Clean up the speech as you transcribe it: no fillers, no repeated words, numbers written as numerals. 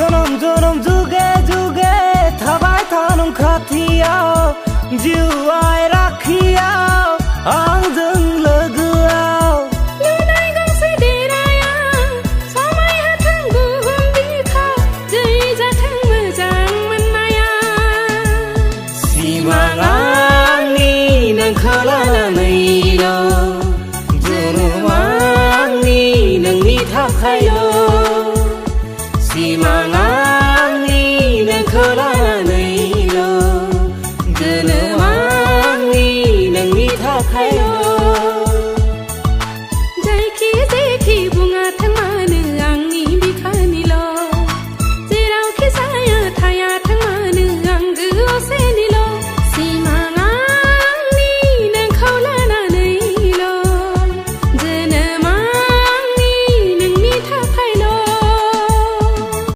जोनोम जोनोम जुगे जुगे थाबाय थानो खाथियाव जिउआय राखियाव आंजों लोगोआव लुनाय गंसे देरायाव समाय होथों बुहुम बिखाव जै जाथों मोजां मोननाया सिमां आंनि नोंखौ लानानैल' जोनोम आंनि नोंनि थाखायल' सिमां